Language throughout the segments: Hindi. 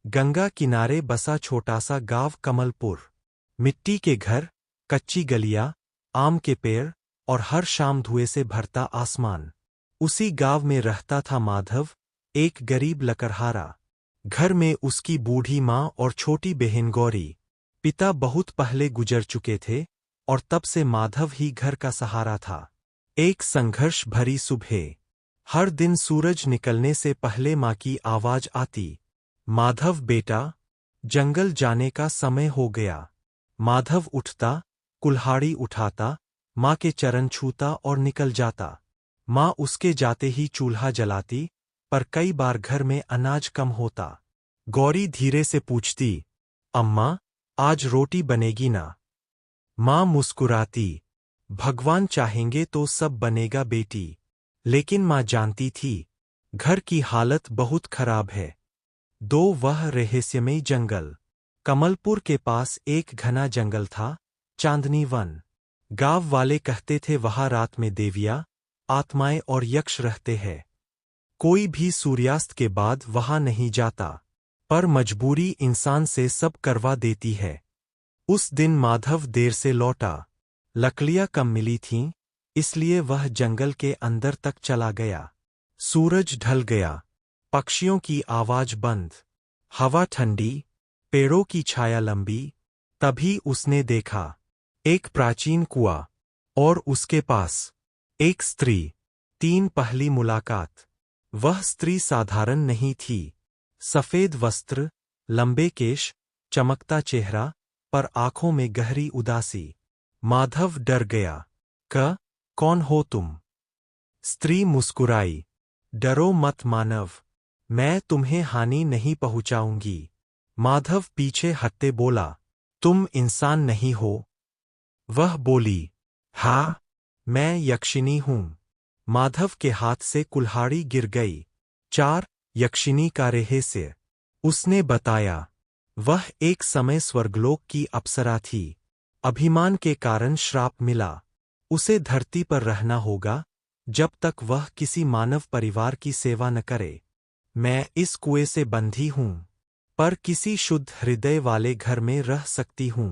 गंगा किनारे बसा छोटा सा गांव कमलपुर। मिट्टी के घर, कच्ची गलियां, आम के पेड़ और हर शाम धुएं से भरता आसमान। उसी गांव में रहता था माधव, एक गरीब लकड़हारा। घर में उसकी बूढ़ी माँ और छोटी बहन गौरी। पिता बहुत पहले गुजर चुके थे और तब से माधव ही घर का सहारा था। एक संघर्ष भरी सुबह। हर दिन सूरज निकलने से पहले माँ की आवाज आती, माधव बेटा, जंगल जाने का समय हो गया। माधव उठता, कुल्हाड़ी उठाता, माँ के चरण छूता और निकल जाता। माँ उसके जाते ही चूल्हा जलाती, पर कई बार घर में अनाज कम होता। गौरी धीरे से पूछती, अम्मा, आज रोटी बनेगी ना? माँ मुस्कुराती, भगवान चाहेंगे तो सब बनेगा बेटी। लेकिन माँ जानती थी, घर की हालत बहुत खराब है। वह रहस्यमयी जंगल। कमलपुर के पास एक घना जंगल था, चांदनी वन। गांव वाले कहते थे वहां रात में देवियां, आत्माएं और यक्ष रहते हैं। कोई भी सूर्यास्त के बाद वहां नहीं जाता, पर मजबूरी इंसान से सब करवा देती है। उस दिन माधव देर से लौटा। लकड़ियां कम मिली थीं, इसलिए वह जंगल के अंदर तक चला गया। सूरज ढल गया, पक्षियों की आवाज बंद, हवा ठंडी, पेड़ों की छाया लंबी। तभी उसने देखा, एक प्राचीन कुआं, और उसके पास एक स्त्री। पहली मुलाकात। वह स्त्री साधारण नहीं थी। सफेद वस्त्र, लंबे केश, चमकता चेहरा, पर आंखों में गहरी उदासी। माधव डर गया। कौन हो तुम? स्त्री मुस्कुराई, डरो मत मानव, मैं तुम्हें हानि नहीं पहुंचाऊंगी। माधव पीछे हटते बोला, तुम इंसान नहीं हो? वह बोली, हाँ, मैं यक्षिनी हूं। माधव के हाथ से कुल्हाड़ी गिर गई। यक्षिनी का रहस्य। उसने बताया, वह एक समय स्वर्गलोक की अप्सरा थी। अभिमान के कारण श्राप मिला। उसे धरती पर रहना होगा, जब तक वह किसी मानव परिवार की सेवा न करे। मैं इस कुएं से बंधी हूं, पर किसी शुद्ध हृदय वाले घर में रह सकती हूं।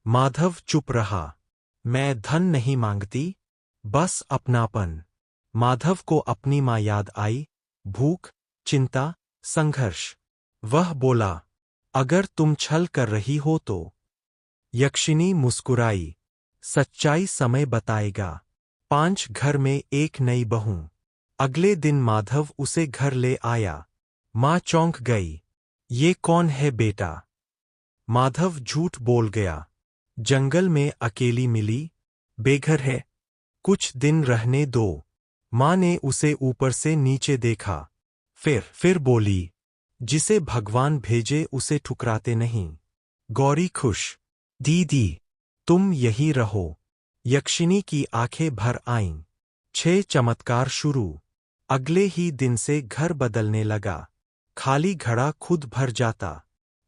माधव चुप रहा। मैं धन नहीं मांगती, बस अपनापन। माधव को अपनी माँ याद आई, भूख, चिंता, संघर्ष। वह बोला, अगर तुम छल कर रही हो तो? यक्षिनी मुस्कुराई, सच्चाई समय बताएगा। 5 घर में एक नई बहू। अगले दिन माधव उसे घर ले आया। माँ चौंक गई, ये कौन है बेटा? माधव झूठ बोल गया, जंगल में अकेली मिली, बेघर है, कुछ दिन रहने दो। माँ ने उसे ऊपर से नीचे देखा, फिर बोली, जिसे भगवान भेजे उसे ठुकराते नहीं। गौरी खुश, दीदी, तुम यही रहो। यक्षिनी की आंखें भर आईं। 6 चमत्कार शुरू। अगले ही दिन से घर बदलने लगा। खाली घड़ा खुद भर जाता।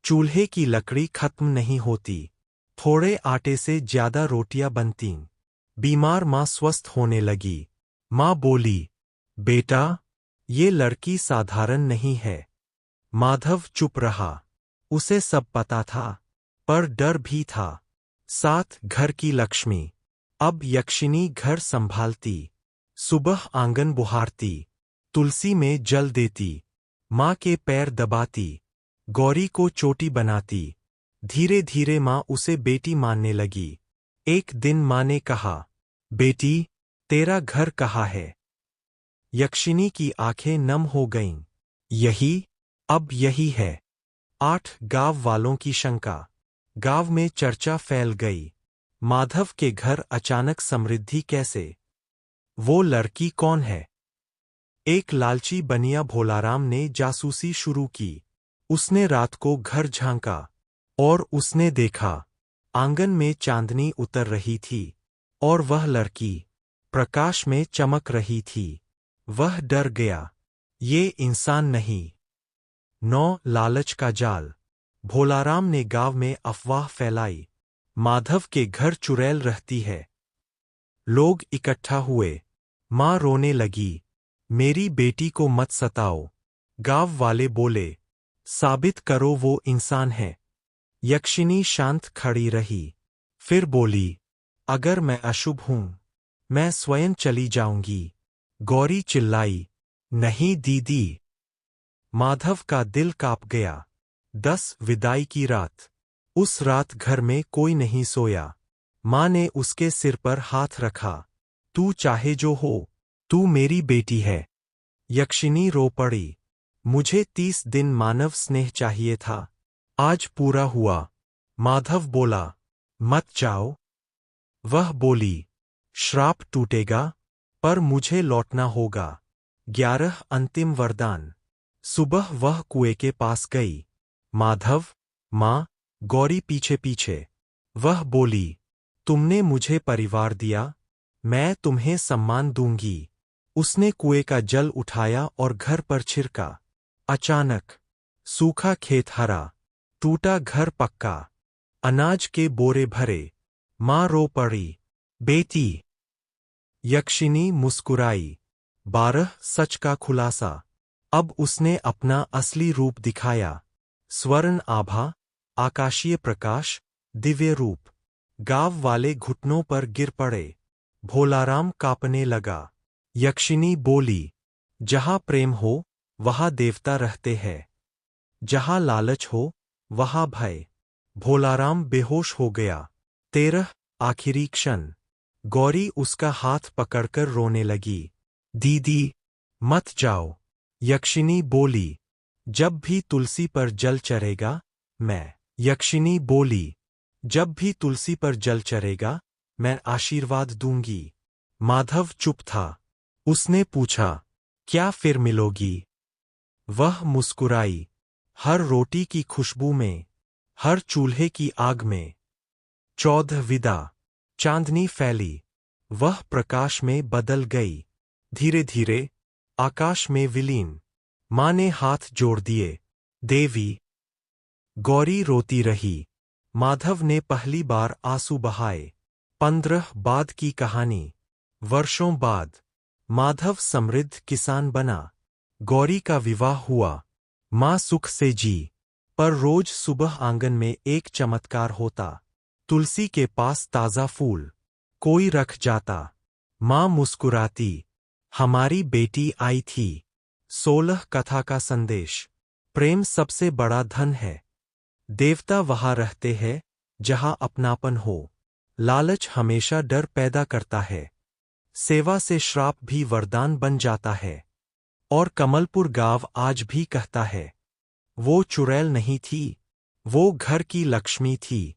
चूल्हे की लकड़ी खत्म नहीं होती। थोड़े आटे से ज्यादा रोटियां बनतीं। बीमार माँ स्वस्थ होने लगी। माँ बोली, बेटा, ये लड़की साधारण नहीं है। माधव चुप रहा। उसे सब पता था, पर डर भी था। 7 घर की लक्ष्मी। अब यक्षिनी घर संभालती। सुबह आंगन बुहारती, तुलसी में जल देती, माँ के पैर दबाती, गौरी को चोटी बनाती। धीरे धीरे माँ उसे बेटी मानने लगी। एक दिन माँ ने कहा, बेटी, तेरा घर कहाँ है? यक्षिनी की आंखें नम हो गईं। अब यही है। 8 गांव वालों की शंका। गांव में चर्चा फैल गई। माधव के घर अचानक समृद्धि कैसे? वो लड़की कौन है? एक लालची बनिया भोलाराम ने जासूसी शुरू की। उसने रात को घर झांका, और उसने देखा, आंगन में चांदनी उतर रही थी, और वह लड़की प्रकाश में चमक रही थी। वह डर गया, ये इंसान नहीं। 9 लालच का जाल। भोलाराम ने गांव में अफवाह फैलाई, माधव के घर चुड़ैल रहती है। लोग इकट्ठा हुए। माँ रोने लगी, मेरी बेटी को मत सताओ। गांव वाले बोले, साबित करो वो इंसान है। यक्षिनी शांत खड़ी रही। फिर बोली, अगर मैं अशुभ हूं, मैं स्वयं चली जाऊंगी। गौरी चिल्लाई, नहीं दीदी। माधव का दिल कांप गया। 10 विदाई की रात। उस रात घर में कोई नहीं सोया। माँ ने उसके सिर पर हाथ रखा। तू चाहे जो हो, तू मेरी बेटी है। यक्षिनी रो पड़ी। मुझे 30 दिन मानव स्नेह चाहिए था, आज पूरा हुआ। माधव बोला, मत जाओ। वह बोली, श्राप टूटेगा, पर मुझे लौटना होगा। 11 अंतिम वरदान। सुबह वह कुएं के पास गई। माधव, माँ, गौरी पीछे पीछे। वह बोली, तुमने मुझे परिवार दिया, मैं तुम्हें सम्मान दूंगी। उसने कुएं का जल उठाया और घर पर छिड़का। अचानक सूखा खेत हरा, टूटा घर पक्का, अनाज के बोरे भरे। माँ रो पड़ी, बेटी। यक्षिनी मुस्कुराई। 12 सच का खुलासा। अब उसने अपना असली रूप दिखाया। स्वर्ण आभा, आकाशीय प्रकाश, दिव्य रूप। गांव वाले घुटनों पर गिर पड़े। भोलाराम कांपने लगा। यक्षिनी बोली, जहां प्रेम हो, वहां देवता रहते हैं। जहां लालच हो, वहां भय। भोलाराम बेहोश हो गया। 13 आखिरी क्षण। गौरी उसका हाथ पकड़कर रोने लगी। दीदी, मत जाओ। यक्षिनी बोली, जब भी तुलसी पर जल चढ़ेगा, मैं। यक्षिनी बोली, जब भी तुलसी पर जल चढ़ेगा, मैं आशीर्वाद दूंगी। माधव चुप था। उसने पूछा, क्या फिर मिलोगी? वह मुस्कुराई। हर रोटी की खुशबू में, हर चूल्हे की आग में। 14 विदा। चांदनी फैली। वह प्रकाश में बदल गई। धीरे धीरे आकाश में विलीन। माँ ने हाथ जोड़ दिए। देवी। गौरी रोती रही। माधव ने पहली बार आंसू बहाए। 15 बाद की कहानी। वर्षों बाद माधव समृद्ध किसान बना। गौरी का विवाह हुआ। माँ सुख से जी। पर रोज सुबह आंगन में एक चमत्कार होता। तुलसी के पास ताजा फूल कोई रख जाता। माँ मुस्कुराती, हमारी बेटी आई थी। 16 कथा का संदेश। प्रेम सबसे बड़ा धन है। देवता वहां रहते हैं जहां अपनापन हो। लालच हमेशा डर पैदा करता है। सेवा से श्राप भी वरदान बन जाता है। और कमलपुर गांव आज भी कहता है, वो चुड़ैल नहीं थी, वो घर की लक्ष्मी थी।